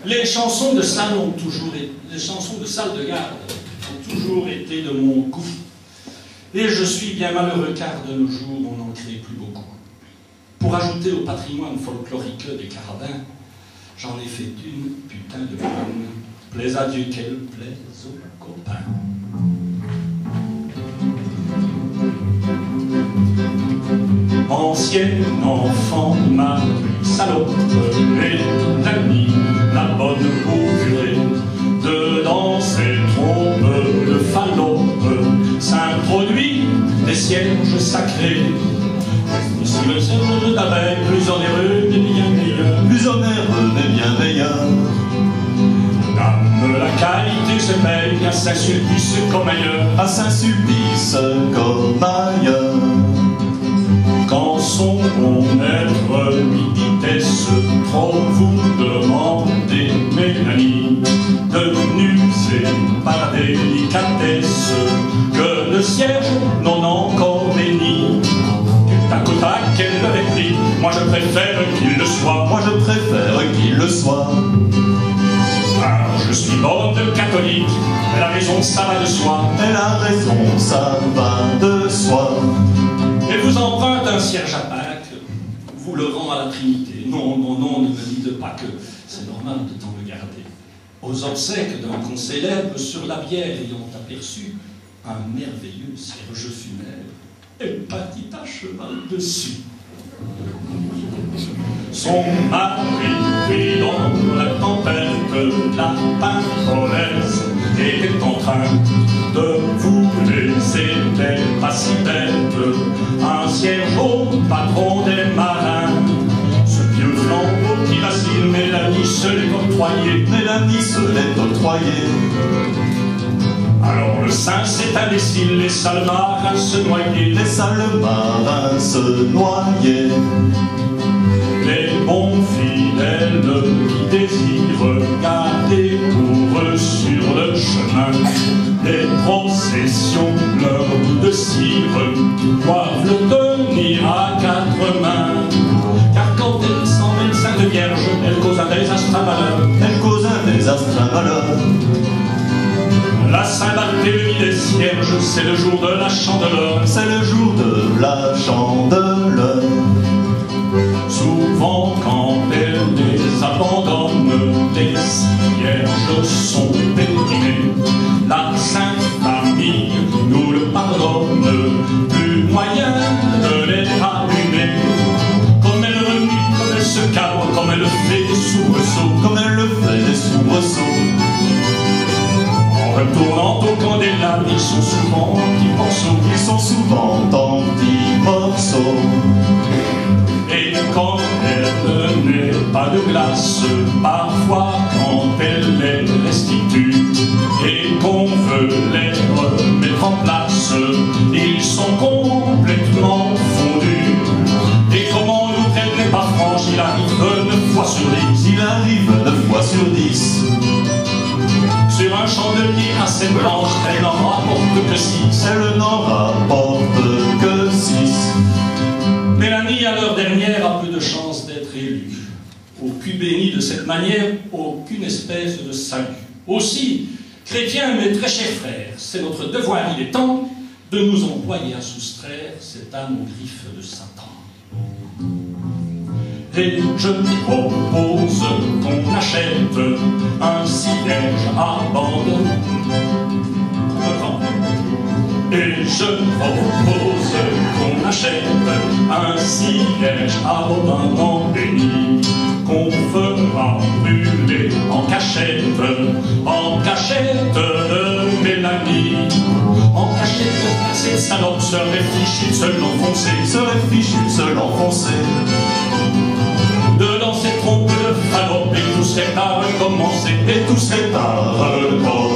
Les chansons de salle les chansons de salle de garde ont toujours été de mon goût. Et je suis bien malheureux car de nos jours on n'en crée plus beaucoup. Pour ajouter au patrimoine folklorique des carabins, j'en ai fait une putain de bonne. Plaise à Dieu qu'elle plaise aux copains. Ancienne enfant, ma salope, et la nuit, la bonne bourrée, dedans ses trompes de fallope, s'introduit des cierges sacrés. Si le cierge d'abeille, plus onéreux, mais bien meilleur, plus onéreux, mais bien meilleur. Dame, la qualité se paye à Saint-Sulpice comme ailleurs. À Saint-Sulpice comme ailleurs. Quand son bon maître vitesse, trop vous demandez, Mélanie, devenue par délicatesse, que le cierge non encore béni. Du tac au tac, elle l'avait pris, moi je préfère qu'il le soit. Moi je préfère qu'il le soit. Ah, je suis bonne catholique, elle a raison, ça va de soi. Elle a raison, ça va de soi. Elle vous emprunte un cierge à Pâques, vous le rend à la Trinité. Non, non, non, ne me dites pas que c'est normal de tant le garder. Aux obsèques d'un concélèbre, sur la bière ayant aperçu un merveilleux cierge funèbre, elle partit à cheval dessus. Son mari prit dans la tempête, la pincolesse était en train de vous laisser belle pas si bête, un cierge au patron des marins. Ce vieux flambeau qui vacille, Mélanie se l'est octroyé. Mélanie se l'est octroyé. Alors le saint c'est imbécile, les sales marins se noyaient. Les sales marins se noyaient. Les bons fidèles qui désirent garder pour eux sur le chemin les processions, leur bout de cire, doivent le tenir à quatre mains. Car quand elle s'en mêle Sainte Vierge, elle cause un désastre à malheur. Elle cause un désastre à malheur. La Saint-Barthélemy des cierges, c'est le jour de la chandeleur. C'est le jour de la chandeleur. Souvent quand elle les abandonne, les cierges sont déprimés. La Sainte Famille nous le pardonne, plus moyen de les allumer. Comme elle remue, comme elle se calme, comme elle fait des soubresauts. Comme elle le fait des soubresauts. En retournant au candélabre, ils sont souvent en petits morceaux. Ils sont souvent en petits morceaux. Et quand elle n'est pas de glace, parfois quand elle les restitue et qu'on veut les remettre en place, ils sont complètement fondus. Et comment nous elle n'est pas franche, il arrive 9 fois sur 10. Il arrive 9 fois sur 10. Sur un chandelier à scène blanche, elle n'en rapporte que 6. Elle n'en rapporte que 6. Mélanie, à l'heure dernière, a peu de chance d'être élue. Au cul béni de cette manière, aucune espèce de salut. Aussi, chrétiens, mes très chers frères, c'est notre devoir, il est temps de nous employer à soustraire cette âme aux griffes de Satan. Et je propose qu'on achète un cierge abandonné. Et je propose qu'on achète un cierge abondamment béni, qu'on fera brûler en cachette de Mélanie. En cachette de cette salope serait fichue de se l'enfoncer. Serait fichue de se l'enfoncer. Dedans ces trompes de fallope, et tout serait à recommencer. Et tout serait à recommencer.